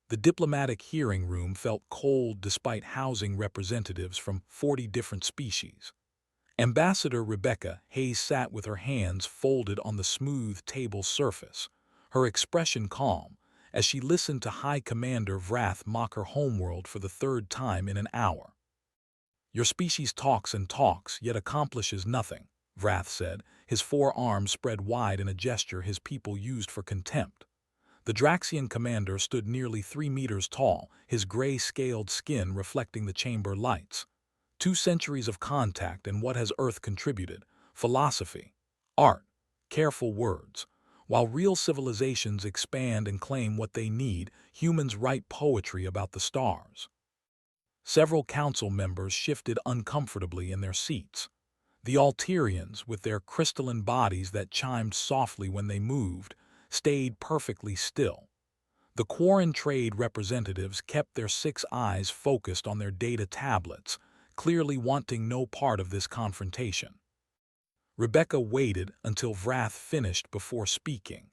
The diplomatic hearing room felt cold despite housing representatives from 40 different species. Ambassador Rebecca Hayes sat with her hands folded on the smooth table surface, her expression calm, as she listened to High Commander Vrath mock her homeworld for the third time in an hour. "Your species talks and talks, yet accomplishes nothing," Vrath said, his forearms spread wide in a gesture his people used for contempt. The Draxian commander stood nearly 3 meters tall, his gray-scaled skin reflecting the chamber lights. 2 centuries of contact and what has Earth contributed? Philosophy, art, careful words. While real civilizations expand and claim what they need, humans write poetry about the stars. Several council members shifted uncomfortably in their seats. The Alterians, with their crystalline bodies that chimed softly when they moved, stayed perfectly still. The Quarren trade representatives kept their 6 eyes focused on their data tablets, clearly wanting no part of this confrontation. Rebecca waited until Vrath finished before speaking.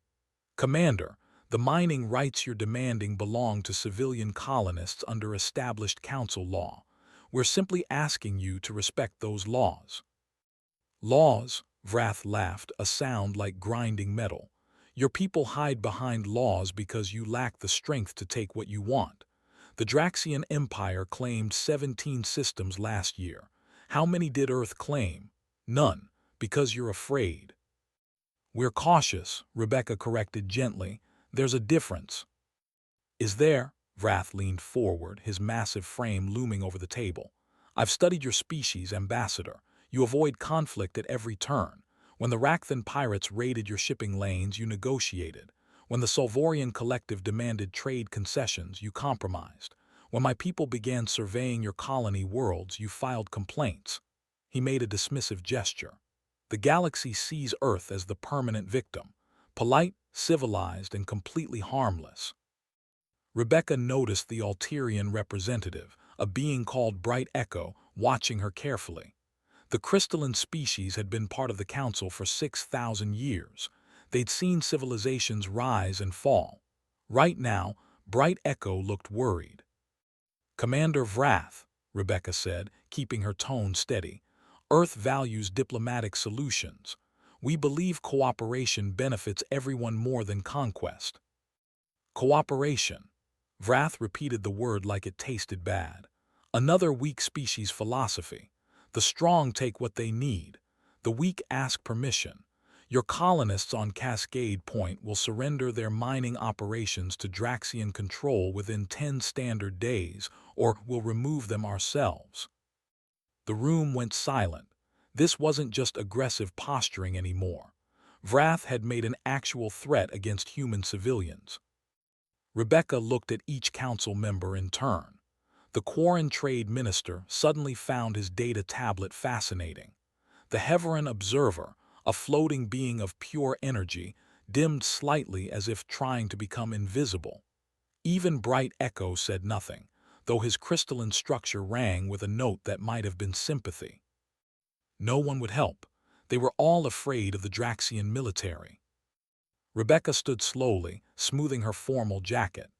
"Commander, the mining rights you're demanding belong to civilian colonists under established council law. We're simply asking you to respect those laws." "Laws?" Vrath laughed, a sound like grinding metal. "Your people hide behind laws because you lack the strength to take what you want. The Draxian Empire claimed 17 systems last year. How many did Earth claim? None, because you're afraid." "We're cautious," Rebecca corrected gently. "There's a difference." "Is there?" Vrath leaned forward, his massive frame looming over the table. "I've studied your species, Ambassador. You avoid conflict at every turn. When the Rakthan pirates raided your shipping lanes, you negotiated. When the Solvorian collective demanded trade concessions, you compromised. When my people began surveying your colony worlds, you filed complaints." He made a dismissive gesture. "The galaxy sees Earth as the permanent victim, polite, civilized, and completely harmless." Rebecca noticed the Alterian representative, a being called Bright Echo, watching her carefully. The crystalline species had been part of the council for 6,000 years. They'd seen civilizations rise and fall. Right now, Bright Echo looked worried. "Commander Vrath," Rebecca said, keeping her tone steady, "Earth values diplomatic solutions. We believe cooperation benefits everyone more than conquest." "Cooperation." Vrath repeated the word like it tasted bad. "Another weak species philosophy. The strong take what they need. The weak ask permission. Your colonists on Cascade Point will surrender their mining operations to Draxian control within 10 standard days, or we'll remove them ourselves." The room went silent. This wasn't just aggressive posturing anymore. Vrath had made an actual threat against human civilians. Rebecca looked at each council member in turn. The Quarren Trade Minister suddenly found his data tablet fascinating. The Heveran Observer, a floating being of pure energy, dimmed slightly as if trying to become invisible. Even Bright Echo said nothing, though his crystalline structure rang with a note that might have been sympathy. No one would help. They were all afraid of the Draxian military. Rebecca stood slowly, smoothing her formal jacket.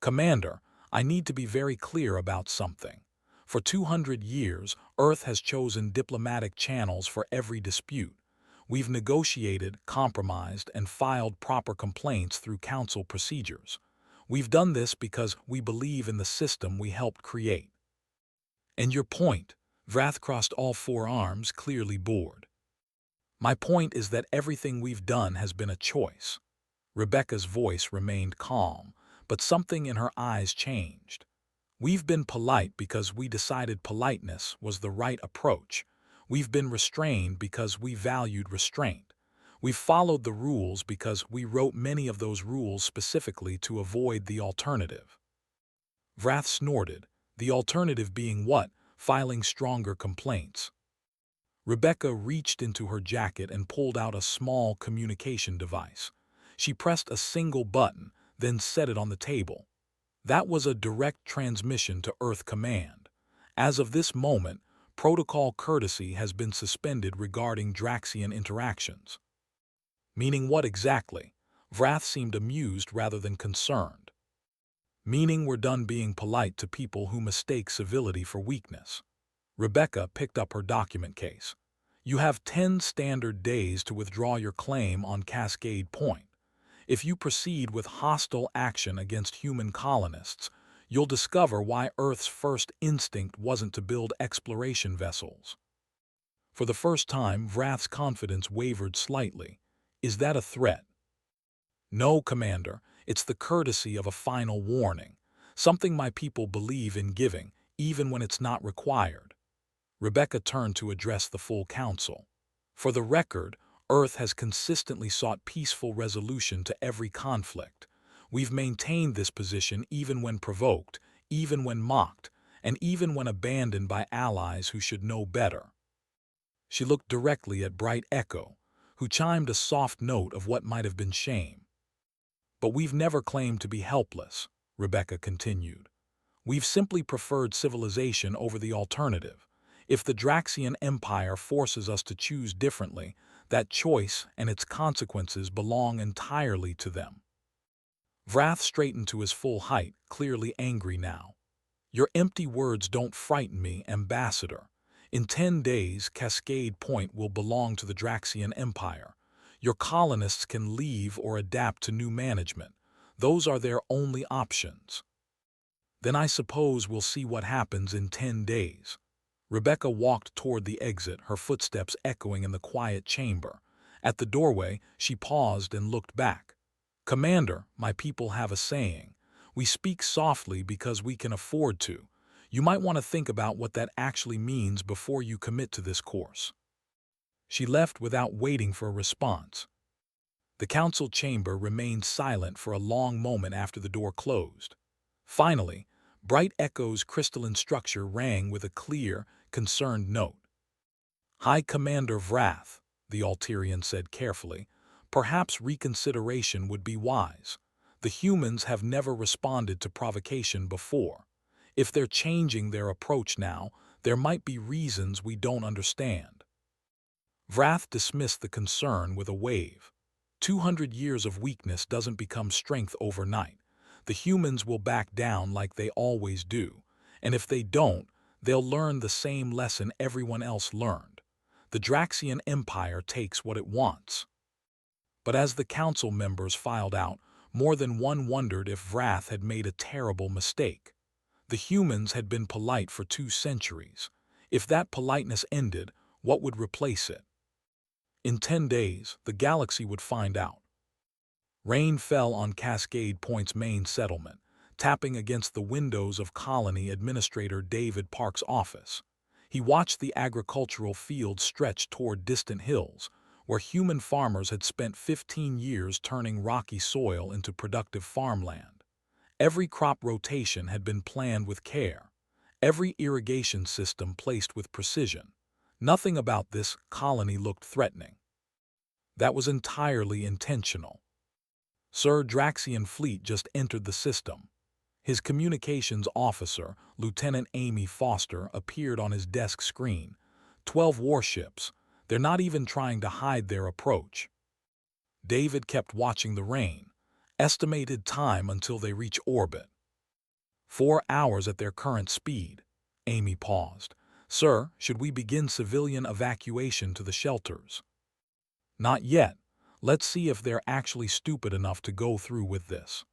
"Commander, I need to be very clear about something. For 200 years, Earth has chosen diplomatic channels for every dispute. We've negotiated, compromised, and filed proper complaints through council procedures. We've done this because we believe in the system we helped create." "And your point?" Vrath crossed all 4 arms, clearly bored. "My point is that everything we've done has been a choice." Rebecca's voice remained calm, but something in her eyes changed. "We've been polite because we decided politeness was the right approach. We've been restrained because we valued restraint. We've followed the rules because we wrote many of those rules specifically to avoid the alternative." Vrath snorted, the alternative being what? Filing stronger complaints. Rebecca reached into her jacket and pulled out a small communication device. She pressed a single button, then set it on the table. That was a direct transmission to Earth Command. "As of this moment, protocol courtesy has been suspended regarding Draxian interactions." "Meaning what exactly?" Vrath seemed amused rather than concerned. meaning we're done being polite to people who mistake civility for weakness. Rebecca picked up her document case. You have 10 standard days to withdraw your claim on Cascade Point. If you proceed with hostile action against human colonists, you'll discover why Earth's first instinct wasn't to build exploration vessels. For the first time, Vrath's confidence wavered slightly. Is that a threat? No, Commander. It's the courtesy of a final warning, something my people believe in giving, even when it's not required. Rebecca turned to address the full council. For the record, Earth has consistently sought peaceful resolution to every conflict. We've maintained this position even when provoked, even when mocked, and even when abandoned by allies who should know better. She looked directly at Bright Echo, who chimed a soft note of what might have been shame. But we've never claimed to be helpless, Rebecca continued. We've simply preferred civilization over the alternative. If the Draxian Empire forces us to choose differently, that choice and its consequences belong entirely to them. Vrath straightened to his full height, clearly angry now. Your empty words don't frighten me, Ambassador. In 10 days, Cascade Point will belong to the Draxian Empire. Your colonists can leave or adapt to new management. Those are their only options. Then I suppose we'll see what happens in 10 days. Rebecca walked toward the exit, her footsteps echoing in the quiet chamber. At the doorway, she paused and looked back. Commander, my people have a saying. We speak softly because we can afford to. You might want to think about what that actually means before you commit to this course. She left without waiting for a response. The council chamber remained silent for a long moment after the door closed. Finally, Bright Echo's crystalline structure rang with a clear, concerned note. High Commander Vrath, the Alterian said carefully, perhaps reconsideration would be wise. The humans have never responded to provocation before. If they're changing their approach now, there might be reasons we don't understand. Vrath dismissed the concern with a wave. 200 years of weakness doesn't become strength overnight. The humans will back down like they always do, and if they don't, they'll learn the same lesson everyone else learned. The Draxian Empire takes what it wants. But as the council members filed out, more than one wondered if Vrath had made a terrible mistake. The humans had been polite for 2 centuries. If that politeness ended, what would replace it? In 10 days, the galaxy would find out. Rain fell on Cascade Point's main settlement, tapping against the windows of Colony Administrator David Park's office. He watched the agricultural fields stretch toward distant hills, where human farmers had spent 15 years turning rocky soil into productive farmland. Every crop rotation had been planned with care, every irrigation system placed with precision. Nothing about this colony looked threatening. That was entirely intentional. Sir Draxian Fleet just entered the system. His communications officer, Lieutenant Amy Foster, appeared on his desk screen. 12 warships. They're not even trying to hide their approach. David kept watching the rain. Estimated time until they reach orbit. 4 hours at their current speed. Amy paused. Sir, should we begin civilian evacuation to the shelters? Not yet. Let's see if they're actually stupid enough to go through with this.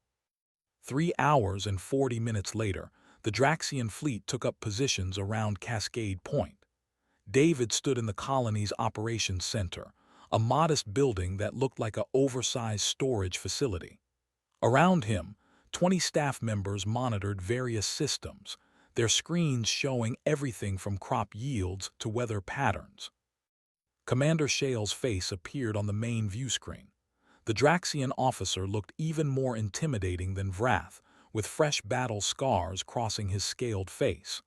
3 hours and 40 minutes later, the Draxian fleet took up positions around Cascade Point. David stood in the colony's operations center, a modest building that looked like an oversized storage facility. Around him, 20 staff members monitored various systems, their screens showing everything from crop yields to weather patterns. Commander Shale's face appeared on the main view screen. The Draxian officer looked even more intimidating than Vrath, with fresh battle scars crossing his scaled face.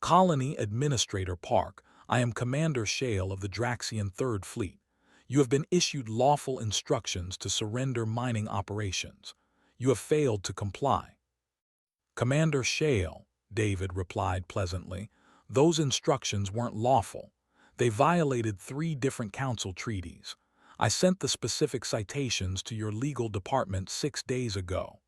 Colony Administrator Park, I am Commander Shale of the Draxian Third Fleet. You have been issued lawful instructions to surrender mining operations. You have failed to comply. Commander Shale, David replied pleasantly, those instructions weren't lawful. They violated 3 different council treaties. I sent the specific citations to your legal department 6 days ago.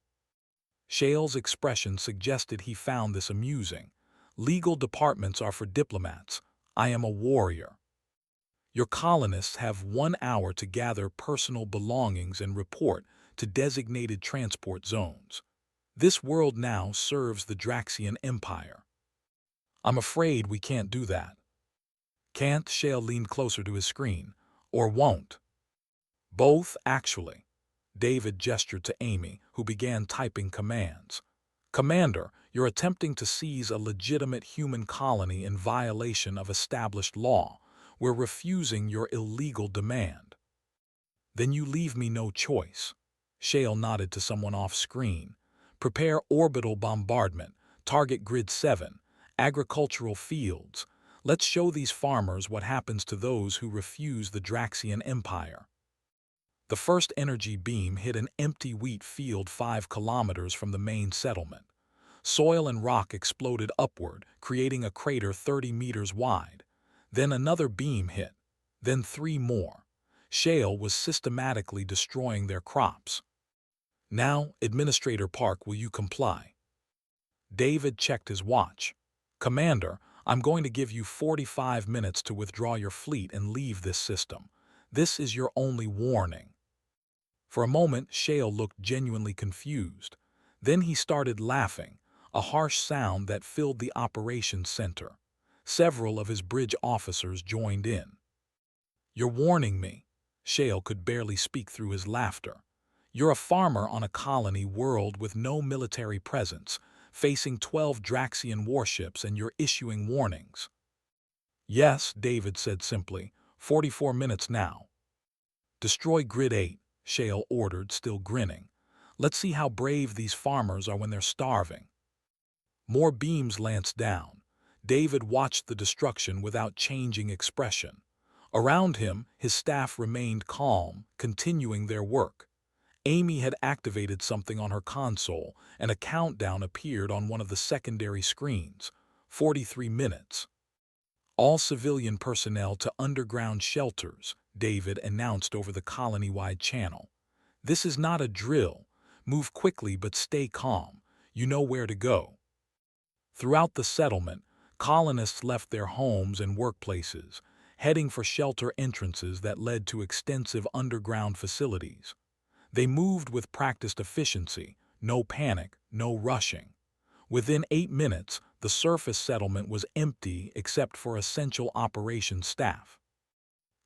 Shale's expression suggested he found this amusing. Legal departments are for diplomats. I am a warrior. Your colonists have 1 hour to gather personal belongings and report to designated transport zones. This world now serves the Draxian Empire. I'm afraid we can't do that. Can't? Shale leaned closer to his screen. Or won't? Both, actually. David gestured to Amy, who began typing commands. Commander, you're attempting to seize a legitimate human colony in violation of established law. We're refusing your illegal demand. Then you leave me no choice. Shale nodded to someone off-screen. Prepare orbital bombardment. Target Grid 7. Agricultural fields. Let's show these farmers what happens to those who refuse the Draxian Empire. The first energy beam hit an empty wheat field 5 kilometers from the main settlement. Soil and rock exploded upward, creating a crater 30 meters wide. Then another beam hit. Then 3 more. Shale was systematically destroying their crops. Now, Administrator Park, will you comply? David checked his watch. Commander, I'm going to give you 45 minutes to withdraw your fleet and leave this system. This is your only warning. For a moment, Shale looked genuinely confused. Then he started laughing, a harsh sound that filled the operations center. Several of his bridge officers joined in. You're warning me. Shale could barely speak through his laughter. You're a farmer on a colony world with no military presence, facing 12 Draxian warships, and you're issuing warnings. Yes, David said simply. 44 minutes now. Destroy Grid 8, Shale ordered, still grinning. Let's see how brave these farmers are when they're starving. More beams lanced down. David watched the destruction without changing expression. Around him, his staff remained calm, continuing their work. Amy had activated something on her console, and a countdown appeared on one of the secondary screens. 43 minutes. All civilian personnel to underground shelters, David announced over the colony-wide channel. This is not a drill. Move quickly but stay calm. You know where to go. Throughout the settlement, colonists left their homes and workplaces, heading for shelter entrances that led to extensive underground facilities. They moved with practiced efficiency, no panic, no rushing. Within 8 minutes, the surface settlement was empty except for essential operations staff.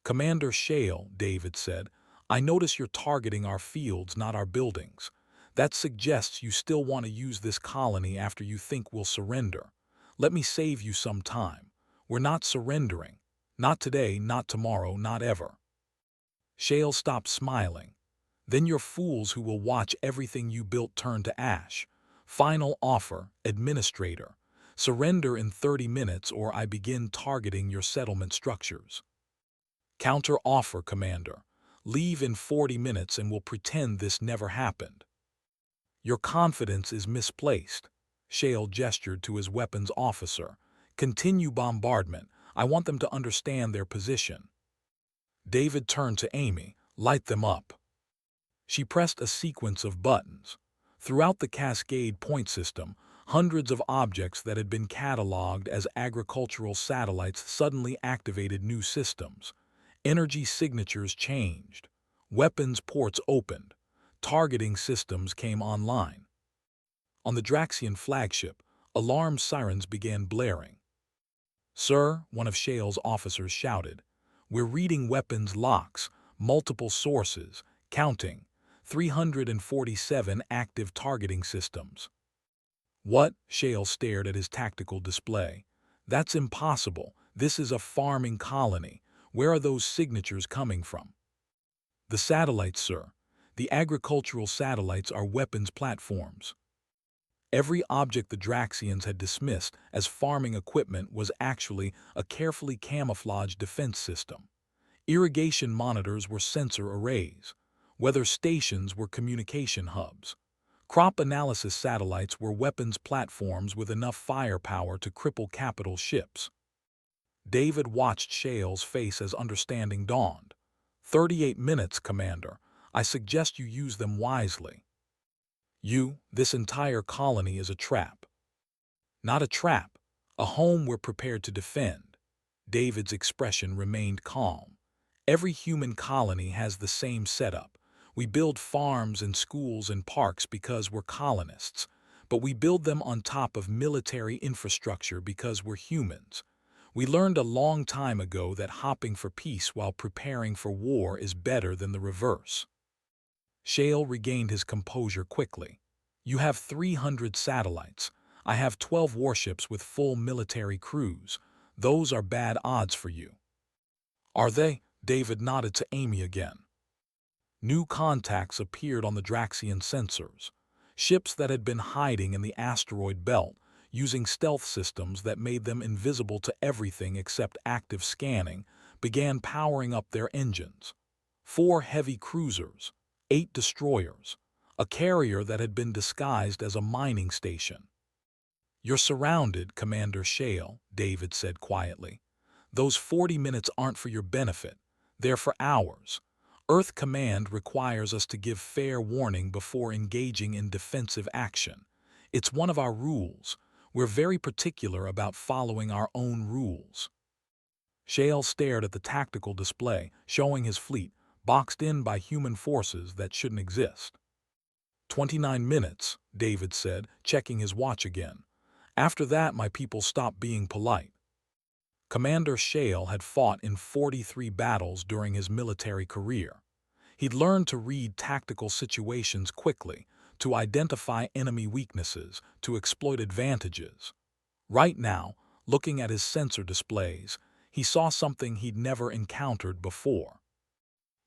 Commander Shale, David said, I notice you're targeting our fields, not our buildings. That suggests you still want to use this colony after you think we'll surrender. Let me save you some time. We're not surrendering. Not today, not tomorrow, not ever. Shale stopped smiling. Then you're fools who will watch everything you built turn to ash. Final offer, Administrator. Surrender in 30 minutes or I begin targeting your settlement structures. Counter offer, Commander. Leave in 40 minutes and we'll pretend this never happened. Your confidence is misplaced. Shale gestured to his weapons officer. Continue bombardment. I want them to understand their position. David turned to Amy. Light them up. She pressed a sequence of buttons. Throughout the Cascade Point system, hundreds of objects that had been cataloged as agricultural satellites suddenly activated new systems. Energy signatures changed. Weapons ports opened. Targeting systems came online. On the Draxian flagship, alarm sirens began blaring. Sir, one of Shale's officers shouted, we're reading weapons locks, multiple sources, counting. 347 active targeting systems. What? Shale stared at his tactical display. That's impossible. This is a farming colony. Where are those signatures coming from? The satellites, sir. The agricultural satellites are weapons platforms. Every object the Draxians had dismissed as farming equipment was actually a carefully camouflaged defense system. Irrigation monitors were sensor arrays. Weather stations were communication hubs. Crop analysis satellites were weapons platforms with enough firepower to cripple capital ships. David watched Shale's face as understanding dawned. 38 minutes, Commander. I suggest you use them wisely. This entire colony is a trap. Not a trap, a home we're prepared to defend. David's expression remained calm. Every human colony has the same setup. We build farms and schools and parks because we're colonists, but we build them on top of military infrastructure because we're humans. We learned a long time ago that hopping for peace while preparing for war is better than the reverse. Shale regained his composure quickly. You have 300 satellites. I have 12 warships with full military crews. Those are bad odds for you. Are they? David nodded to Amy again. New contacts appeared on the Draxian sensors. Ships that had been hiding in the asteroid belt, using stealth systems that made them invisible to everything except active scanning, began powering up their engines. 4 heavy cruisers, 8 destroyers, a carrier that had been disguised as a mining station. You're surrounded, Commander Shale, David said quietly. Those 40 minutes aren't for your benefit. They're for ours. Earth Command requires us to give fair warning before engaging in defensive action. It's one of our rules. We're very particular about following our own rules. Shale stared at the tactical display, showing his fleet, boxed in by human forces that shouldn't exist. 29 minutes, David said, checking his watch again. After that, my people stopped being polite. Commander Shale had fought in 43 battles during his military career. He'd learned to read tactical situations quickly, to identify enemy weaknesses, to exploit advantages. Right now, looking at his sensor displays, he saw something he'd never encountered before.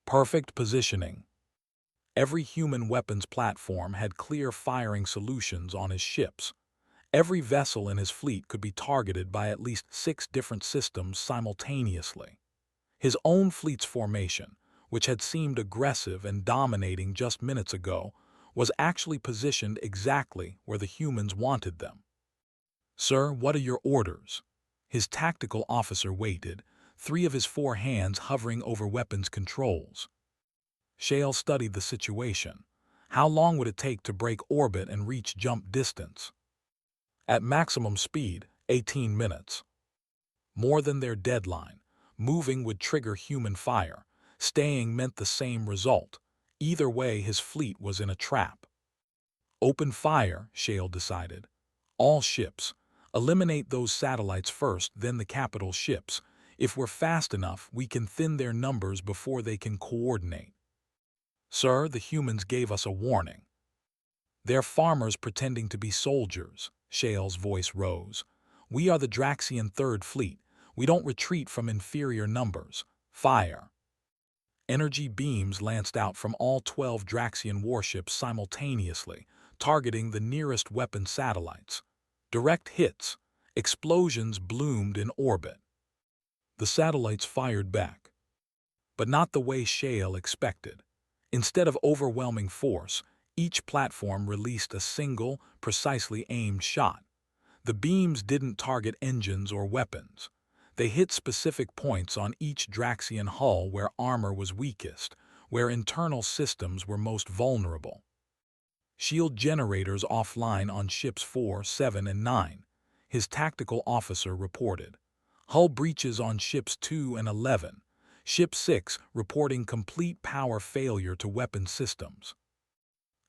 Perfect positioning. Every human weapons platform had clear firing solutions on his ships. Every vessel in his fleet could be targeted by at least 6 different systems simultaneously. His own fleet's formation, which had seemed aggressive and dominating just minutes ago, was actually positioned exactly where the humans wanted them. Sir, what are your orders? His tactical officer waited, 3 of his 4 hands hovering over weapons controls. Shale studied the situation. How long would it take to break orbit and reach jump distance? At maximum speed, 18 minutes. More than their deadline. Moving would trigger human fire. Staying meant the same result. Either way, his fleet was in a trap. Open fire, Shale decided. All ships. Eliminate those satellites first, then the capital ships. If we're fast enough, we can thin their numbers before they can coordinate. Sir, the humans gave us a warning. They're farmers pretending to be soldiers. Shale's voice rose. We are the Draxian Third Fleet. We don't retreat from inferior numbers. Fire. Energy beams lanced out from all 12 Draxian warships simultaneously, targeting the nearest weapon satellites. Direct hits. Explosions bloomed in orbit. The satellites fired back. But not the way Shale expected. Instead of overwhelming force, each platform released a single, precisely aimed shot. The beams didn't target engines or weapons. They hit specific points on each Draxian hull where armor was weakest, where internal systems were most vulnerable. Shield generators offline on ships 4, 7, and 9, his tactical officer reported. Hull breaches on ships 2 and 11. Ship 6 reporting complete power failure to weapon systems.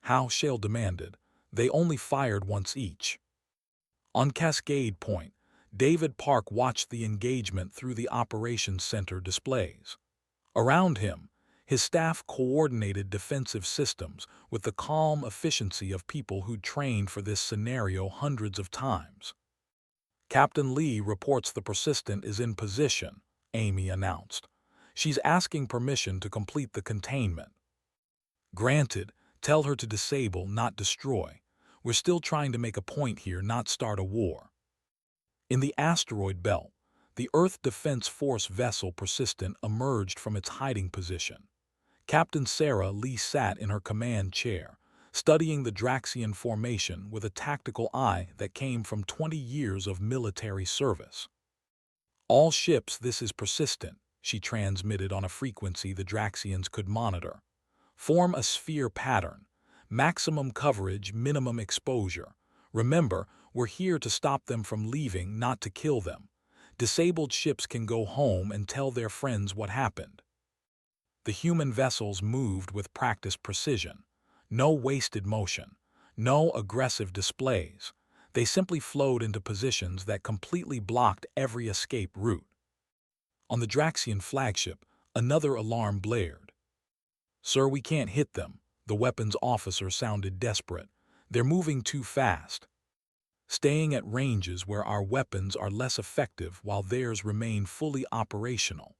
How, Shale demanded. They only fired once each. On Cascade Point, David Park watched the engagement through the Operations Center displays. Around him, his staff coordinated defensive systems with the calm efficiency of people who'd trained for this scenario hundreds of times. Captain Lee reports the Persistent is in position, Amy announced. She's asking permission to complete the containment. Granted, tell her to disable, not destroy. We're still trying to make a point here, not start a war. In the asteroid belt, the Earth Defense Force vessel Persistent emerged from its hiding position. Captain Sarah Lee sat in her command chair, studying the Draxian formation with a tactical eye that came from 20 years of military service. All ships, this is Persistent, she transmitted on a frequency the Draxians could monitor. Form a sphere pattern. Maximum coverage, minimum exposure. Remember, we're here to stop them from leaving, not to kill them. Disabled ships can go home and tell their friends what happened. The human vessels moved with practiced precision. No wasted motion. No aggressive displays. They simply flowed into positions that completely blocked every escape route. On the Draxian flagship, another alarm blared. "Sir, we can't hit them." The weapons officer sounded desperate. "They're moving too fast. Staying at ranges where our weapons are less effective while theirs remain fully operational.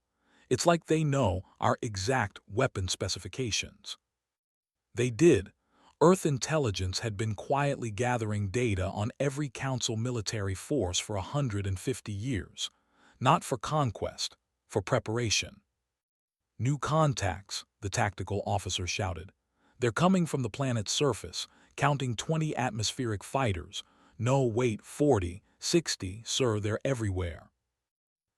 It's like they know our exact weapon specifications." They did. Earth intelligence had been quietly gathering data on every Council military force for 150 years. Not for conquest, for preparation. "New contacts," the tactical officer shouted. "They're coming from the planet's surface, counting 20 atmospheric fighters. No, wait, 40, 60, sir, they're everywhere."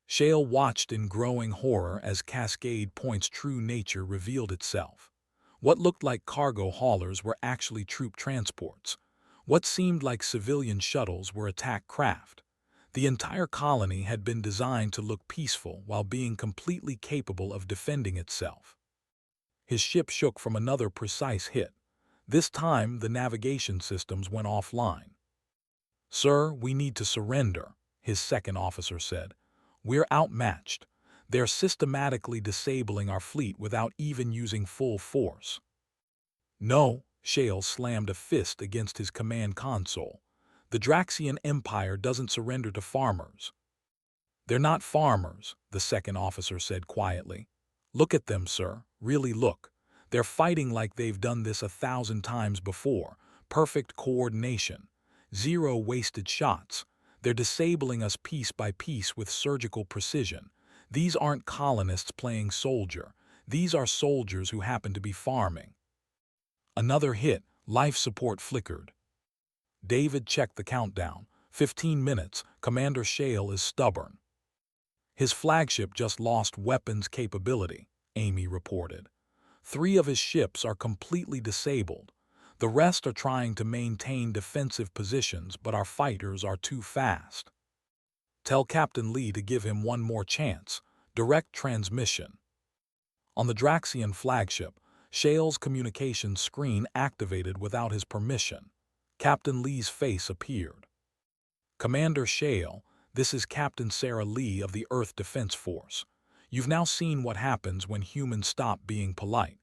Shale watched in growing horror as Cascade Point's true nature revealed itself. What looked like cargo haulers were actually troop transports. What seemed like civilian shuttles were attack craft. The entire colony had been designed to look peaceful while being completely capable of defending itself. His ship shook from another precise hit. This time, the navigation systems went offline. "Sir, we need to surrender," his second officer said. "We're outmatched. They're systematically disabling our fleet without even using full force." "No," Shale slammed a fist against his command console. "The Draxian Empire doesn't surrender to farmers." "They're not farmers," the second officer said quietly. "Look at them, sir. Really look. They're fighting like they've done this 1,000 times before. Perfect coordination. Zero wasted shots. They're disabling us piece by piece with surgical precision. These aren't colonists playing soldier. These are soldiers who happen to be farming." Another hit. Life support flickered. David checked the countdown. 15 minutes. Commander Shale is stubborn. "His flagship just lost weapons capability," Amy reported. "3 of his ships are completely disabled. The rest are trying to maintain defensive positions, but our fighters are too fast. Tell Captain Lee to give him one more chance. Direct transmission." On the Draxian flagship, Shale's communications screen activated without his permission. Captain Lee's face appeared. "Commander Shale, this is Captain Sarah Lee of the Earth Defense Force. You've now seen what happens when humans stop being polite.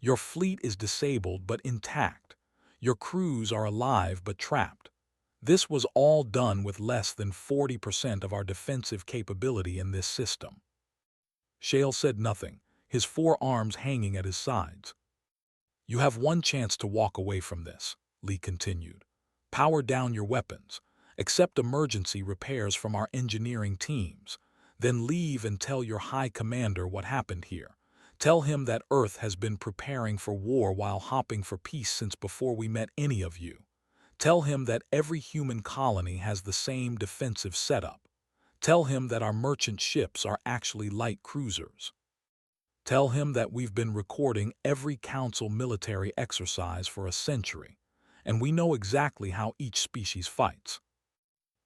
Your fleet is disabled but intact. Your crews are alive but trapped. This was all done with less than 40% of our defensive capability in this system." Shale said nothing, his forearms hanging at his sides. "You have one chance to walk away from this," Lee continued. "Power down your weapons. Accept emergency repairs from our engineering teams. Then leave and tell your High Commander what happened here. Tell him that Earth has been preparing for war while hopping for peace since before we met any of you. Tell him that every human colony has the same defensive setup. Tell him that our merchant ships are actually light cruisers. Tell him that we've been recording every Council military exercise for a century, and we know exactly how each species fights."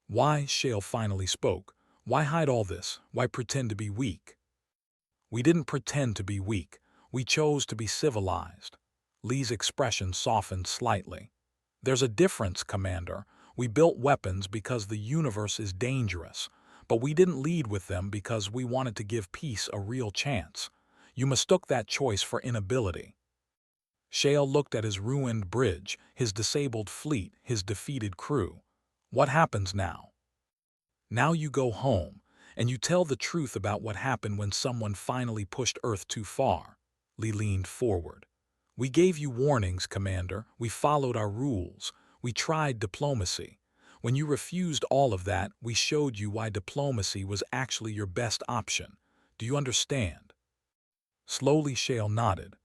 "Why," Shale finally spoke, "why hide all this? Why pretend to be weak?" "We didn't pretend to be weak. We chose to be civilized." Lee's expression softened slightly. "There's a difference, Commander. We built weapons because the universe is dangerous, but we didn't lead with them because we wanted to give peace a real chance. You mistook that choice for inability." Shale looked at his ruined bridge, his disabled fleet, his defeated crew. "What happens now?" "Now you go home, and you tell the truth about what happened when someone finally pushed Earth too far." Lee leaned forward. "We gave you warnings, Commander. We followed our rules. We tried diplomacy. When you refused all of that, we showed you why diplomacy was actually your best option. Do you understand?" Slowly, Shale nodded.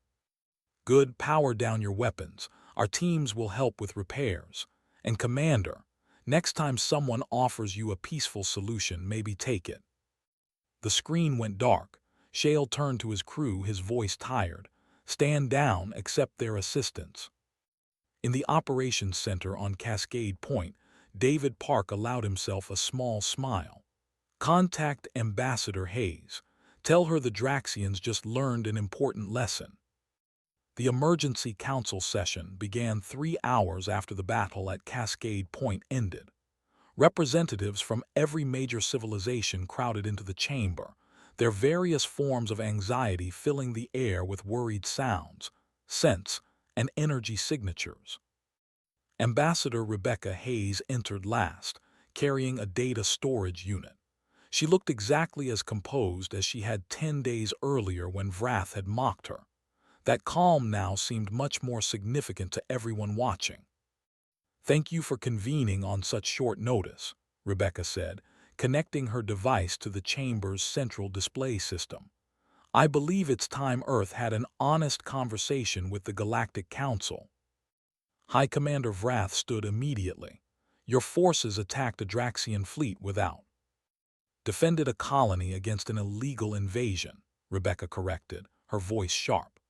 "Good, power down your weapons. Our teams will help with repairs. And Commander, next time someone offers you a peaceful solution, maybe take it." The screen went dark. Shale turned to his crew, his voice tired. "Stand down, accept their assistance." In the operations center on Cascade Point, David Park allowed himself a small smile. Contact Ambassador Hayes. Tell her the Draxians just learned an important lesson. The emergency council session began 3 hours after the battle at Cascade Point ended. Representatives from every major civilization crowded into the chamber, their various forms of anxiety filling the air with worried sounds, scents, and energy signatures. Ambassador Rebecca Hayes entered last, carrying a data storage unit. She looked exactly as composed as she had 10 days earlier when Vrath had mocked her. That calm now seemed much more significant to everyone watching. "Thank you for convening on such short notice," Rebecca said, connecting her device to the chamber's central display system. "I believe it's time Earth had an honest conversation with the Galactic Council." High Commander Vrath stood immediately. "Your forces attacked a Draxian fleet without. Defended a colony against an illegal invasion," Rebecca corrected, her voice sharp.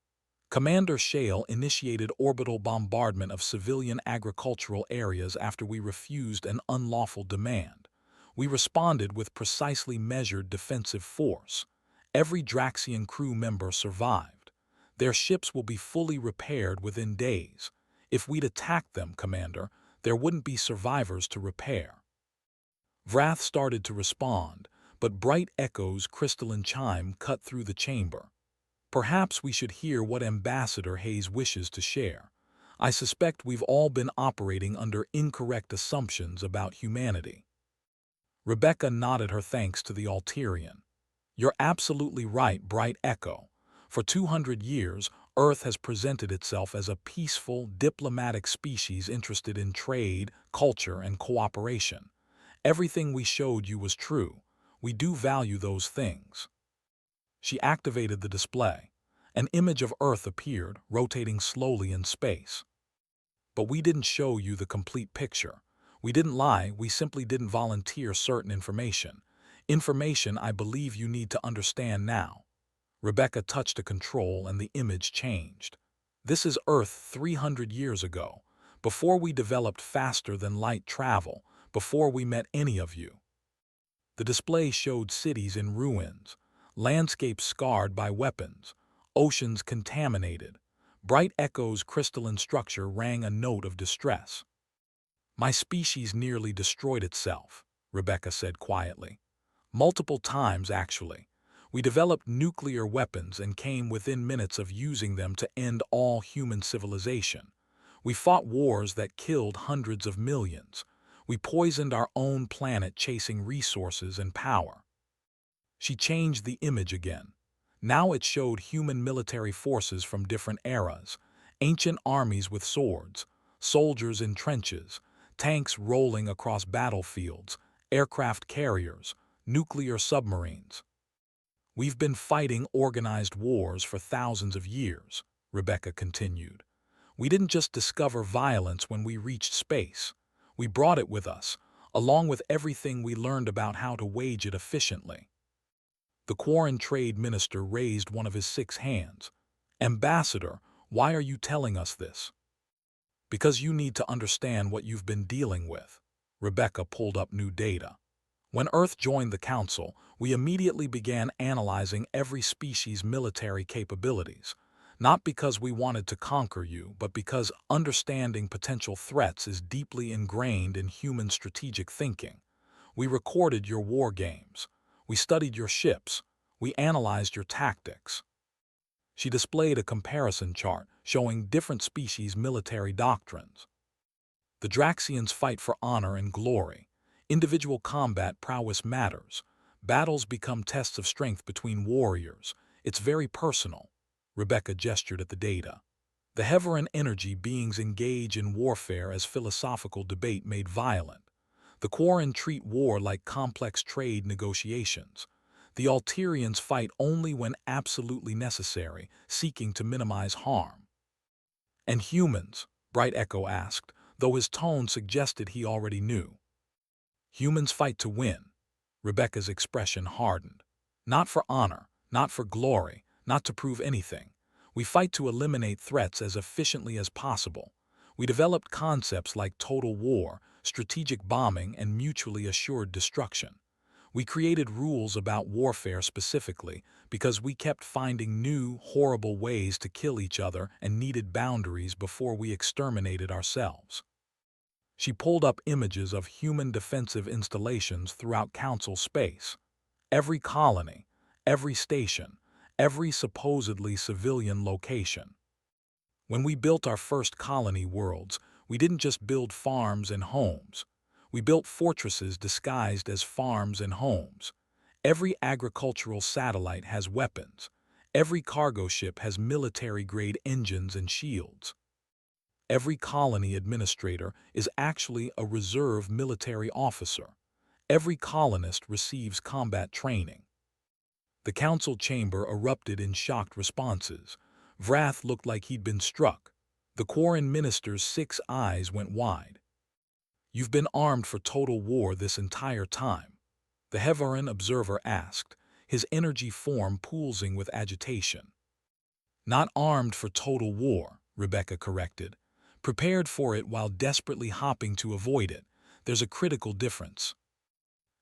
"Commander Shale initiated orbital bombardment of civilian agricultural areas after we refused an unlawful demand. We responded with precisely measured defensive force. Every Draxian crew member survived. Their ships will be fully repaired within days. If we'd attacked them, Commander, there wouldn't be survivors to repair." Vrath started to respond, but Bright Echo's crystalline chime cut through the chamber. "Perhaps we should hear what Ambassador Hayes wishes to share. I suspect we've all been operating under incorrect assumptions about humanity." Rebecca nodded her thanks to the Alterian. "You're absolutely right, Bright Echo. For 200 years, Earth has presented itself as a peaceful, diplomatic species interested in trade, culture, and cooperation. Everything we showed you was true. We do value those things." She activated the display. An image of Earth appeared, rotating slowly in space. "But we didn't show you the complete picture. We didn't lie, we simply didn't volunteer certain information. Information I believe you need to understand now." Rebecca touched a control and the image changed. "This is Earth 300 years ago, before we developed faster-than-light travel, before we met any of you." The display showed cities in ruins, landscapes scarred by weapons, oceans contaminated. Bright Echo's crystalline structure rang a note of distress. "My species nearly destroyed itself," Rebecca said quietly. "Multiple times, actually. We developed nuclear weapons and came within minutes of using them to end all human civilization. We fought wars that killed hundreds of millions. We poisoned our own planet chasing resources and power." She changed the image again. Now it showed human military forces from different eras, ancient armies with swords, soldiers in trenches, tanks rolling across battlefields, aircraft carriers, nuclear submarines. "We've been fighting organized wars for thousands of years," Rebecca continued. "We didn't just discover violence when we reached space. We brought it with us, along with everything we learned about how to wage it efficiently." The Quarren Trade Minister raised one of his 6 hands. "Ambassador, why are you telling us this?" "Because you need to understand what you've been dealing with." Rebecca pulled up new data. "When Earth joined the Council, we immediately began analyzing every species' military capabilities. Not because we wanted to conquer you, but because understanding potential threats is deeply ingrained in human strategic thinking. We recorded your war games. We studied your ships. We analyzed your tactics." She displayed a comparison chart showing different species' military doctrines. "The Draxians fight for honor and glory. Individual combat prowess matters. Battles become tests of strength between warriors. It's very personal." Rebecca gestured at the data. "The Heveran energy beings engage in warfare as philosophical debate made violent. The Quarren treat war like complex trade negotiations. The Alterians fight only when absolutely necessary, seeking to minimize harm." "And humans?" Bright Echo asked, though his tone suggested he already knew. "Humans fight to win." Rebecca's expression hardened. "Not for honor, not for glory, not to prove anything. We fight to eliminate threats as efficiently as possible. We developed concepts like total war, strategic bombing, and mutually assured destruction. We created rules about warfare specifically because we kept finding new, horrible ways to kill each other and needed boundaries before we exterminated ourselves. She pulled up images of human defensive installations throughout Council space. Every colony, every station, every supposedly civilian location. When we built our first colony worlds, we didn't just build farms and homes. We built fortresses disguised as farms and homes. Every agricultural satellite has weapons. Every cargo ship has military-grade engines and shields. Every colony administrator is actually a reserve military officer. Every colonist receives combat training. The council chamber erupted in shocked responses. Vrath looked like he'd been struck. The Quarren minister's 6 eyes went wide. "You've been armed for total war this entire time?" the Hevaran observer asked, his energy form pulsing with agitation. "Not armed for total war," Rebecca corrected. "Prepared for it while desperately hopping to avoid it. There's a critical difference."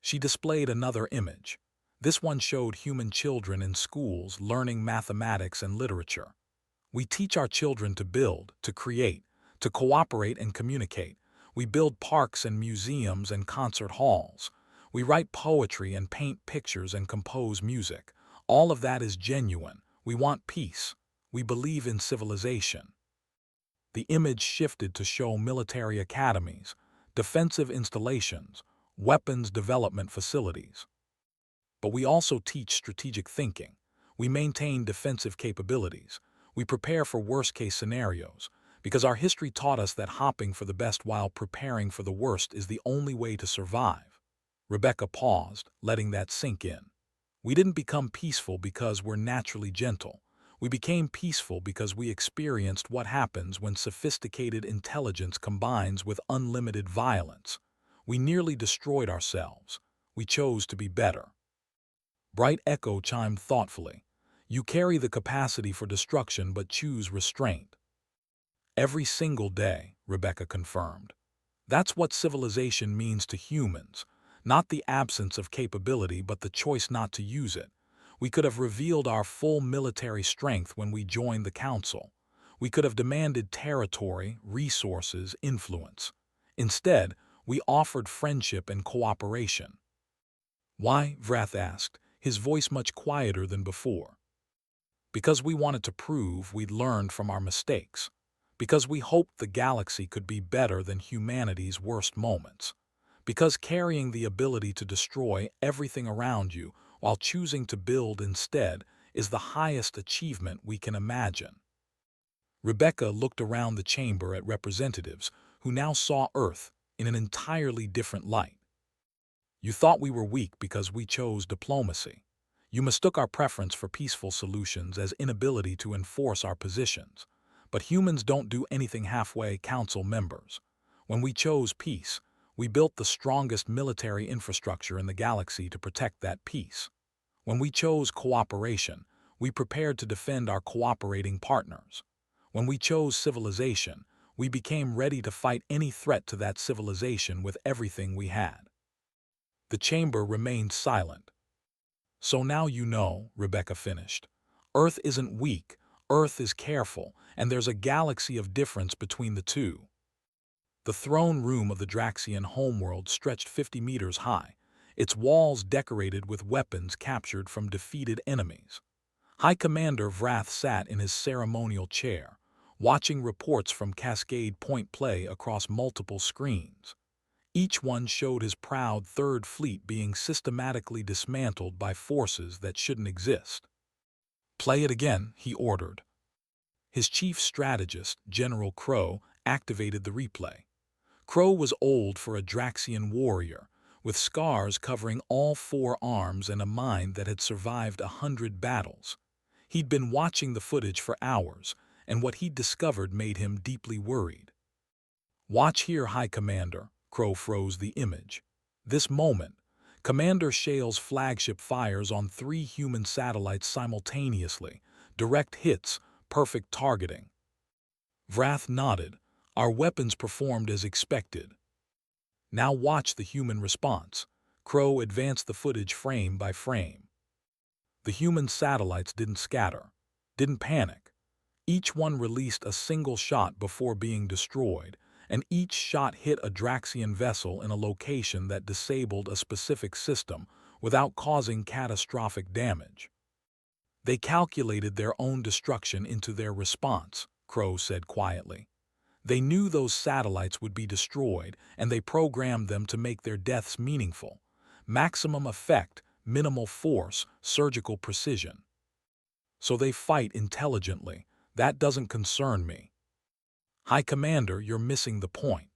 She displayed another image. This one showed human children in schools learning mathematics and literature. We teach our children to build, to create, to cooperate and communicate. We build parks and museums and concert halls. We write poetry and paint pictures and compose music. All of that is genuine. We want peace. We believe in civilization. The image shifted to show military academies, defensive installations, weapons development facilities. But we also teach strategic thinking. We maintain defensive capabilities. We prepare for worst-case scenarios, because our history taught us that hopping for the best while preparing for the worst is the only way to survive. Rebecca paused, letting that sink in. We didn't become peaceful because we're naturally gentle. We became peaceful because we experienced what happens when sophisticated intelligence combines with unlimited violence. We nearly destroyed ourselves. We chose to be better. Bright Echo chimed thoughtfully. "You carry the capacity for destruction but choose restraint." "Every single day," Rebecca confirmed. "That's what civilization means to humans. Not the absence of capability but the choice not to use it. We could have revealed our full military strength when we joined the Council. We could have demanded territory, resources, influence. Instead, we offered friendship and cooperation." "Why?" Vrath asked, his voice much quieter than before. "Because we wanted to prove we'd learned from our mistakes. Because we hoped the galaxy could be better than humanity's worst moments. Because carrying the ability to destroy everything around you while choosing to build instead is the highest achievement we can imagine." Rebecca looked around the chamber at representatives who now saw Earth in an entirely different light. "You thought we were weak because we chose diplomacy. You mistook our preference for peaceful solutions as inability to enforce our positions. But humans don't do anything halfway, Council members. When we chose peace, we built the strongest military infrastructure in the galaxy to protect that peace. When we chose cooperation, we prepared to defend our cooperating partners. When we chose civilization, we became ready to fight any threat to that civilization with everything we had." The chamber remained silent. "So now you know," Rebecca finished. "Earth isn't weak, Earth is careful, and there's a galaxy of difference between the two." The throne room of the Draxian homeworld stretched 50 meters high, its walls decorated with weapons captured from defeated enemies. High Commander Vrath sat in his ceremonial chair, watching reports from Cascade Point play across multiple screens. Each one showed his proud Third Fleet being systematically dismantled by forces that shouldn't exist. "Play it again," he ordered. His chief strategist, General Crow, activated the replay. Crow was old for a Draxian warrior, with scars covering all 4 arms and a mind that had survived 100 battles. He'd been watching the footage for hours, and what he'd discovered made him deeply worried. "Watch here, High Commander." Crow froze the image. "This moment, Commander Shale's flagship fires on 3 human satellites simultaneously. Direct hits, perfect targeting." Vrath nodded, Our weapons performed as expected. Now watch the human response. Crow advanced the footage frame by frame. The human satellites didn't scatter, didn't panic. Each one released a single shot before being destroyed, and each shot hit a Draxian vessel in a location that disabled a specific system without causing catastrophic damage. They calculated their own destruction into their response, Crow said quietly. They knew those satellites would be destroyed, and they programmed them to make their deaths meaningful. Maximum effect, minimal force, surgical precision. So they fight intelligently. That doesn't concern me. High Commander, you're missing the point.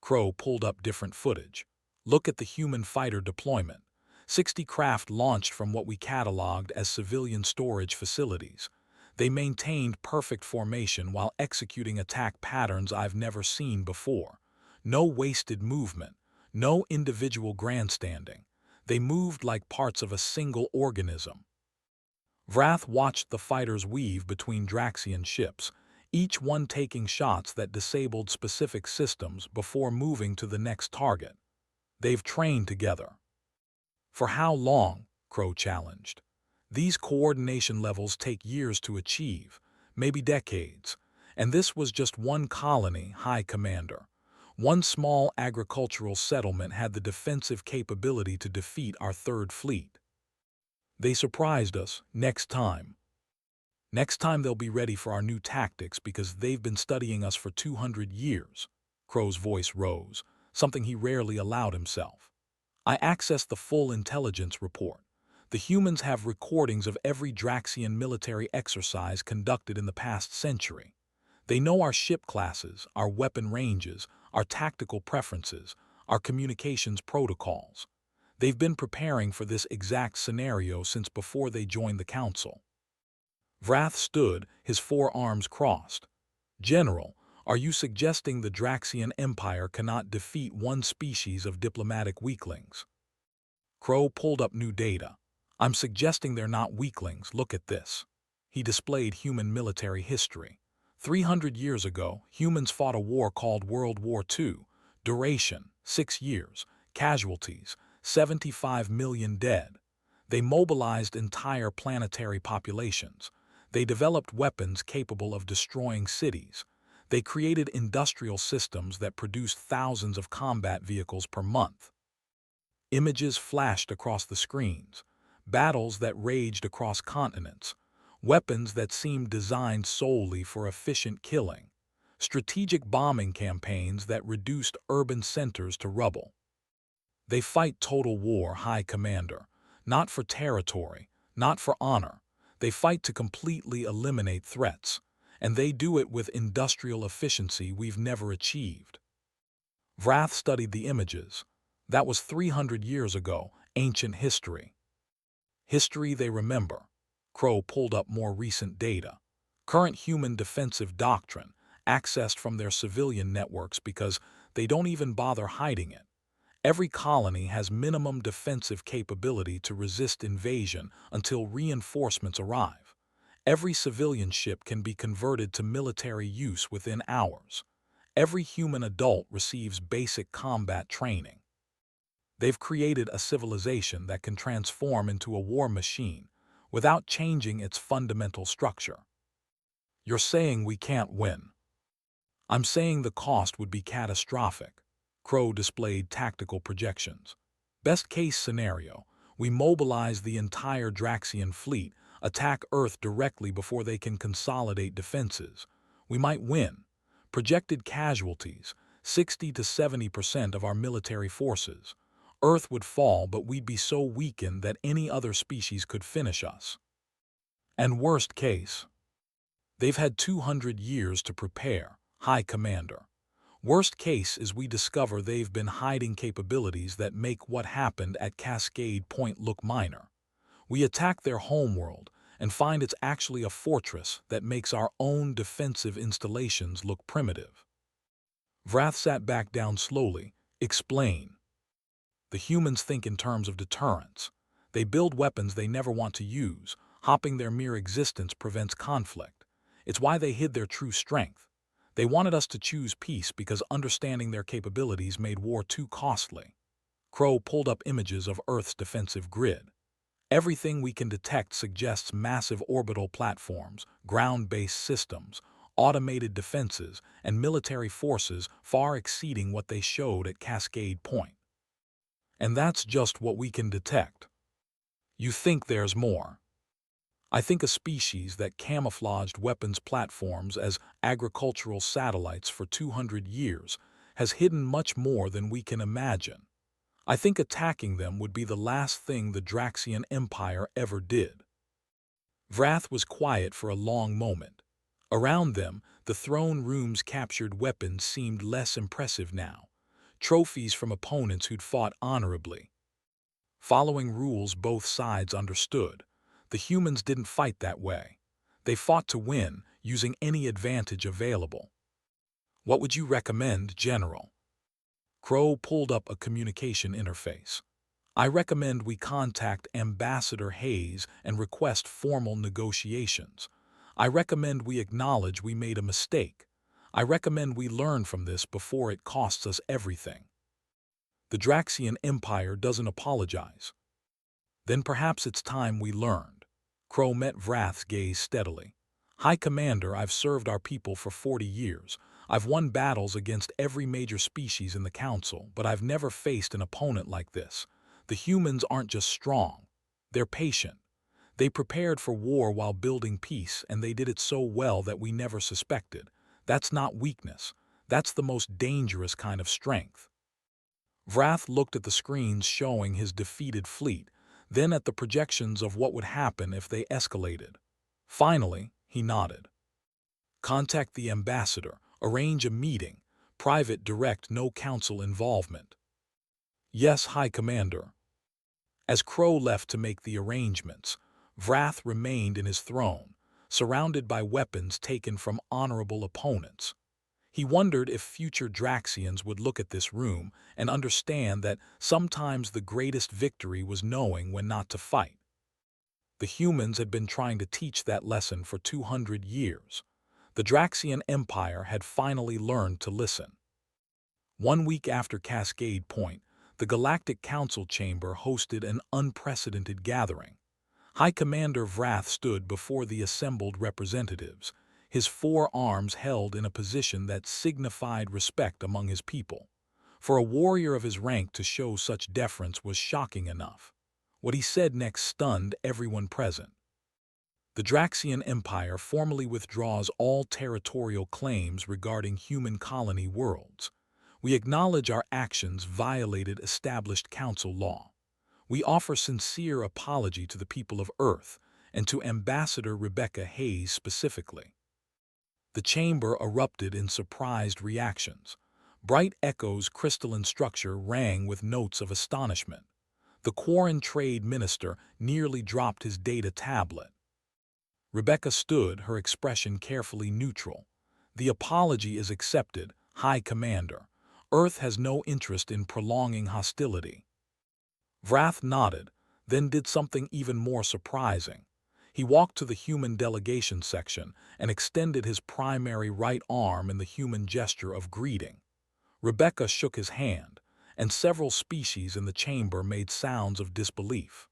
Crow pulled up different footage. Look at the human fighter deployment. 60 craft launched from what we cataloged as civilian storage facilities. They maintained perfect formation while executing attack patterns I've never seen before. No wasted movement, no individual grandstanding. They moved like parts of a single organism. Vrath watched the fighters weave between Draxian ships, each one taking shots that disabled specific systems before moving to the next target. They've trained together. For how long? Crow challenged. These coordination levels take years to achieve, maybe decades, and this was just one colony, High Commander. One small agricultural settlement had the defensive capability to defeat our third fleet. They surprised us. Next time they'll be ready for our new tactics because they've been studying us for 200 years. Crow's voice rose, something he rarely allowed himself. I accessed the full intelligence report. The humans have recordings of every Draxian military exercise conducted in the past century. They know our ship classes, our weapon ranges, our tactical preferences, our communications protocols. They've been preparing for this exact scenario since before they joined the Council. Vrath stood, his forearms crossed. General, are you suggesting the Draxian Empire cannot defeat one species of diplomatic weaklings? Crow pulled up new data. I'm suggesting they're not weaklings. Look at this. He displayed human military history. 300 years ago, humans fought a war called World War II. Duration, 6 years. Casualties, 75 million dead. They mobilized entire planetary populations. They developed weapons capable of destroying cities. They created industrial systems that produced thousands of combat vehicles per month. Images flashed across the screens. Battles that raged across continents. Weapons that seemed designed solely for efficient killing. Strategic bombing campaigns that reduced urban centers to rubble. They fight total war, High Commander. Not for territory, not for honor. They fight to completely eliminate threats. And they do it with industrial efficiency we've never achieved. Vrath studied the images. That was 300 years ago, ancient history. History they remember. Crow pulled up more recent data. Current human defensive doctrine, accessed from their civilian networks because they don't even bother hiding it. Every colony has minimum defensive capability to resist invasion until reinforcements arrive. Every civilian ship can be converted to military use within hours. Every human adult receives basic combat training. They've created a civilization that can transform into a war machine without changing its fundamental structure. You're saying we can't win. I'm saying the cost would be catastrophic. Crow displayed tactical projections. Best case scenario, we mobilize the entire Draxian fleet, attack Earth directly before they can consolidate defenses. We might win. Projected casualties, 60 to 70% of our military forces. Earth would fall, but we'd be so weakened that any other species could finish us. And worst case, they've had 200 years to prepare, High Commander. Worst case is we discover they've been hiding capabilities that make what happened at Cascade Point look minor. We attack their homeworld and find it's actually a fortress that makes our own defensive installations look primitive. Vrath sat back down slowly. Explain. The humans think in terms of deterrence. They build weapons they never want to use. Hopping their mere existence prevents conflict. It's why they hid their true strength. They wanted us to choose peace because understanding their capabilities made war too costly. Crow pulled up images of Earth's defensive grid. Everything we can detect suggests massive orbital platforms, ground-based systems, automated defenses, and military forces far exceeding what they showed at Cascade Point. And that's just what we can detect. You think there's more? I think a species that camouflaged weapons platforms as agricultural satellites for 200 years has hidden much more than we can imagine. I think attacking them would be the last thing the Draxian Empire ever did. Vrath was quiet for a long moment. Around them, the throne room's captured weapons seemed less impressive now, trophies from opponents who'd fought honorably. Following rules both sides understood, the humans didn't fight that way. They fought to win, using any advantage available. What would you recommend, General? Crow pulled up a communication interface. I recommend we contact Ambassador Hayes and request formal negotiations. I recommend we acknowledge we made a mistake. I recommend we learn from this before it costs us everything. The Draxian Empire doesn't apologize. Then perhaps it's time we learned. Crow met Vrath's gaze steadily. High Commander, I've served our people for 40 years. I've won battles against every major species in the Council, but I've never faced an opponent like this. The humans aren't just strong. They're patient. They prepared for war while building peace, and they did it so well that we never suspected. That's not weakness. That's the most dangerous kind of strength. Vrath looked at the screens showing his defeated fleet, then at the projections of what would happen if they escalated. Finally, he nodded. Contact the ambassador, arrange a meeting, private, direct, no council involvement. Yes, High Commander. As Crow left to make the arrangements, Vrath remained in his throne, surrounded by weapons taken from honorable opponents. He wondered if future Draxians would look at this room and understand that sometimes the greatest victory was knowing when not to fight. The humans had been trying to teach that lesson for 200 years. The Draxian Empire had finally learned to listen. 1 week after Cascade Point, the Galactic Council Chamber hosted an unprecedented gathering. High Commander Vrath stood before the assembled representatives, his 4 arms held in a position that signified respect among his people. For a warrior of his rank to show such deference was shocking enough. What he said next stunned everyone present. The Draxian Empire formally withdraws all territorial claims regarding human colony worlds. We acknowledge our actions violated established council law. We offer sincere apology to the people of Earth and to Ambassador Rebecca Hayes specifically. The chamber erupted in surprised reactions. Bright echoes' crystalline structure rang with notes of astonishment. The Quarren Trade Minister nearly dropped his data tablet. Rebecca stood, her expression carefully neutral. The apology is accepted, High Commander. Earth has no interest in prolonging hostility. Vrath nodded, then did something even more surprising. He walked to the human delegation section and extended his primary right arm in the human gesture of greeting. Rebecca shook his hand, and several species in the chamber made sounds of disbelief.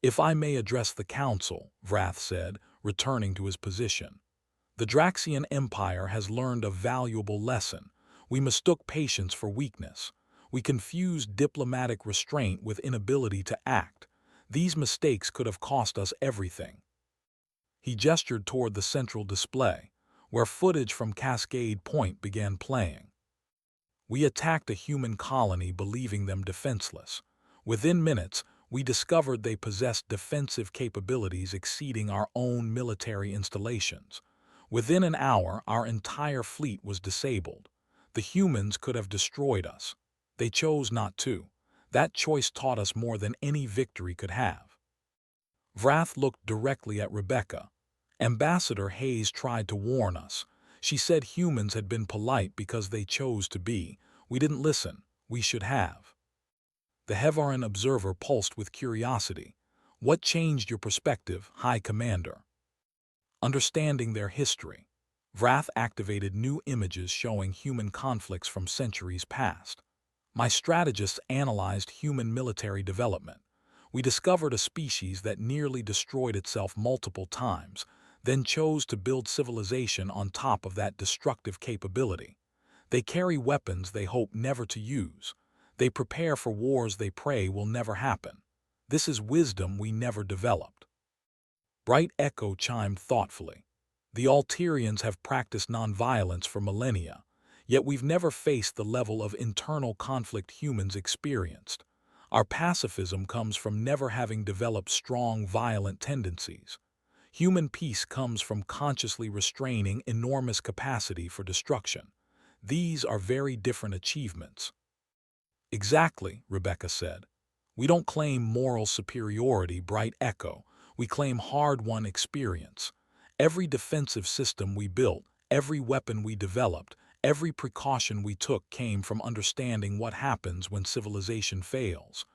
If I may address the Council, Vrath said, returning to his position. The Draxian Empire has learned a valuable lesson. We mistook patience for weakness. We confused diplomatic restraint with inability to act. These mistakes could have cost us everything. He gestured toward the central display, where footage from Cascade Point began playing. We attacked a human colony believing them defenseless. Within minutes, we discovered they possessed defensive capabilities exceeding our own military installations. Within an hour, our entire fleet was disabled. The humans could have destroyed us. They chose not to. That choice taught us more than any victory could have. Vrath looked directly at Rebecca. Ambassador Hayes tried to warn us. She said humans had been polite because they chose to be. We didn't listen. We should have. The Hevaran observer pulsed with curiosity. What changed your perspective, High Commander? Understanding their history. Vrath activated new images showing human conflicts from centuries past. My strategists analyzed human military development. We discovered a species that nearly destroyed itself multiple times, then chose to build civilization on top of that destructive capability. They carry weapons they hope never to use. They prepare for wars they pray will never happen. This is wisdom we never developed. Bright Echo chimed thoughtfully. The Alterians have practiced nonviolence for millennia, yet we've never faced the level of internal conflict humans experienced. Our pacifism comes from never having developed strong, violent tendencies. Human peace comes from consciously restraining enormous capacity for destruction. These are very different achievements. Exactly, Rebecca said. We don't claim moral superiority, Bright Echo. We claim hard-won experience. Every defensive system we built, every weapon we developed, every precaution we took came from understanding what happens when civilization fails.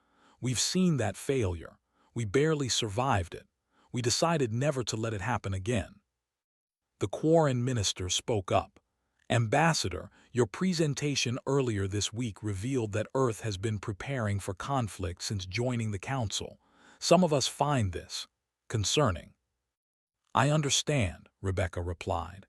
We've seen that failure. We barely survived it. We decided never to let it happen again. The Quarren minister spoke up. Ambassador, your presentation earlier this week revealed that Earth has been preparing for conflict since joining the Council. Some of us find this concerning. I understand, Rebecca replied.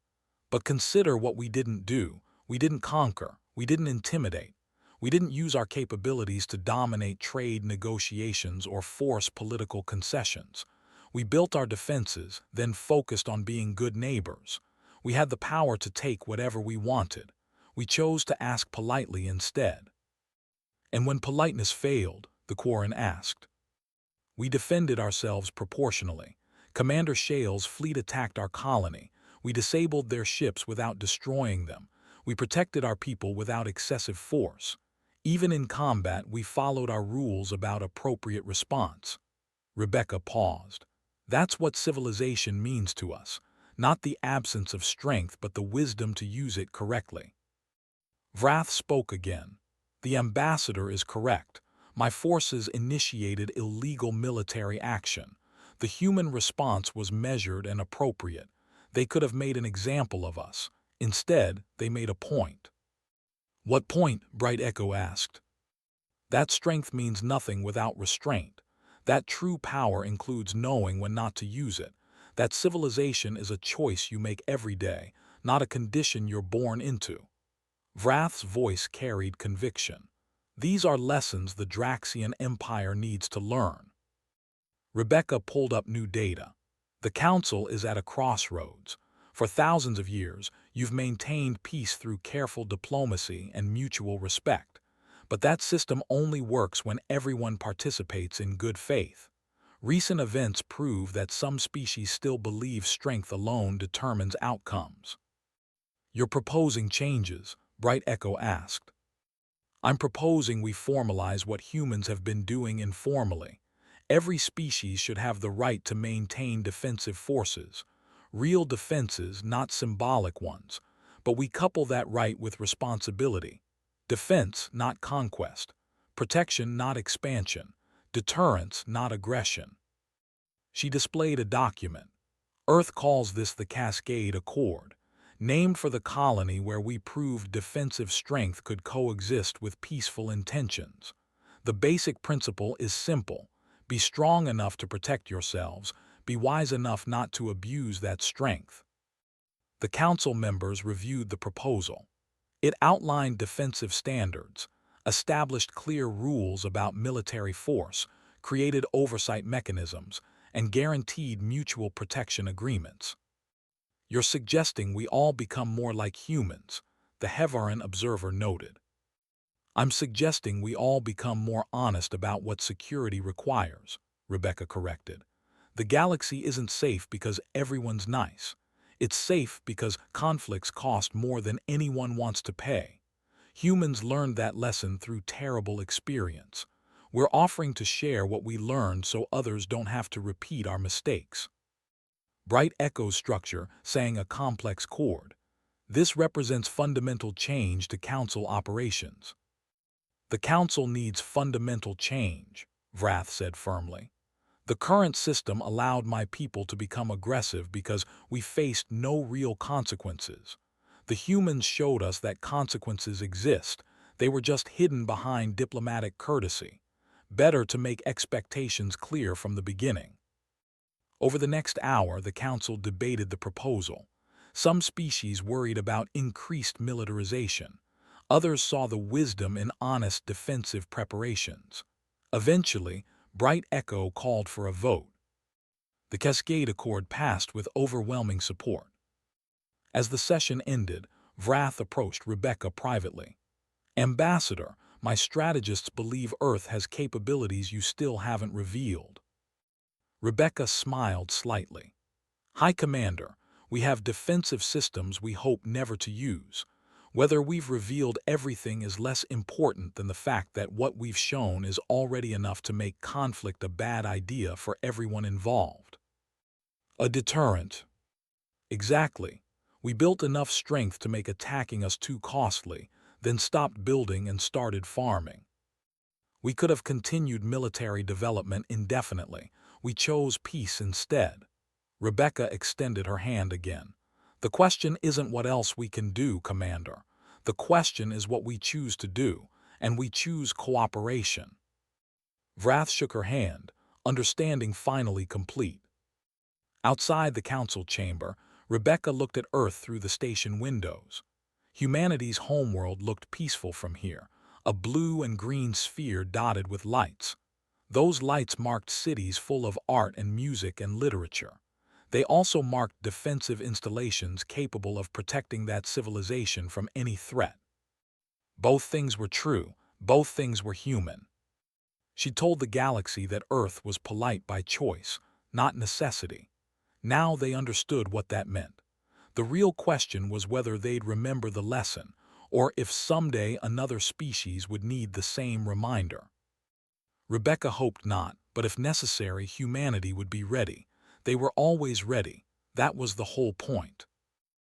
But consider what we didn't do. We didn't conquer. We didn't intimidate. We didn't use our capabilities to dominate trade negotiations or force political concessions. We built our defenses, then focused on being good neighbors. We had the power to take whatever we wanted. We chose to ask politely instead. And when politeness failed, the Quarren asked. We defended ourselves proportionally. Commander Shale's fleet attacked our colony. We disabled their ships without destroying them. We protected our people without excessive force. Even in combat, we followed our rules about appropriate response. Rebecca paused. That's what civilization means to us. Not the absence of strength, but the wisdom to use it correctly. Vrath spoke again. The ambassador is correct. My forces initiated illegal military action. The human response was measured and appropriate. They could have made an example of us. Instead, they made a point. What point? Bright Echo asked. That strength means nothing without restraint. That true power includes knowing when not to use it. That civilization is a choice you make every day, not a condition you're born into. Vrath's voice carried conviction. These are lessons the Draxian Empire needs to learn. Rebecca pulled up new data. The Council is at a crossroads. For thousands of years, you've maintained peace through careful diplomacy and mutual respect. But that system only works when everyone participates in good faith. Recent events prove that some species still believe strength alone determines outcomes. You're proposing changes, Bright Echo asked. I'm proposing we formalize what humans have been doing informally. Every species should have the right to maintain defensive forces. Real defenses, not symbolic ones. But we couple that right with responsibility. Defense, not conquest. Protection, not expansion. Deterrence, not aggression. She displayed a document. Earth calls this the Cascade Accord, named for the colony where we proved defensive strength could coexist with peaceful intentions. The basic principle is simple. Be strong enough to protect yourselves. Be wise enough not to abuse that strength. The council members reviewed the proposal. It outlined defensive standards, established clear rules about military force, created oversight mechanisms, and guaranteed mutual protection agreements. You're suggesting we all become more like humans, the Hevaran observer noted. I'm suggesting we all become more honest about what security requires, Rebecca corrected. The galaxy isn't safe because everyone's nice. It's safe because conflicts cost more than anyone wants to pay. Humans learned that lesson through terrible experience. We're offering to share what we learned so others don't have to repeat our mistakes. Bright Echo's structure sang a complex chord. This represents fundamental change to Council operations. The Council needs fundamental change, Vrath said firmly. The current system allowed my people to become aggressive because we faced no real consequences. The humans showed us that consequences exist. They were just hidden behind diplomatic courtesy. Better to make expectations clear from the beginning. Over the next hour, the council debated the proposal. Some species worried about increased militarization. Others saw the wisdom in honest defensive preparations. Eventually, Bright Echo called for a vote. The Cascade Accord passed with overwhelming support. As the session ended, Vrath approached Rebecca privately. "Ambassador, my strategists believe Earth has capabilities you still haven't revealed." Rebecca smiled slightly. "High Commander, we have defensive systems we hope never to use. Whether we've revealed everything is less important than the fact that what we've shown is already enough to make conflict a bad idea for everyone involved." "A deterrent." "Exactly. We built enough strength to make attacking us too costly, then stopped building and started farming. We could have continued military development indefinitely. We chose peace instead." Rebecca extended her hand again. "The question isn't what else we can do, Commander. The question is what we choose to do, and we choose cooperation." Vrath shook her hand, understanding finally complete. Outside the council chamber, Rebecca looked at Earth through the station windows. Humanity's homeworld looked peaceful from here, a blue and green sphere dotted with lights. Those lights marked cities full of art and music and literature. They also marked defensive installations capable of protecting that civilization from any threat. Both things were true, both things were human. She told the galaxy that Earth was polite by choice, not necessity. Now they understood what that meant. The real question was whether they'd remember the lesson, or if someday another species would need the same reminder. Rebecca hoped not, but if necessary, humanity would be ready. They were always ready. That was the whole point.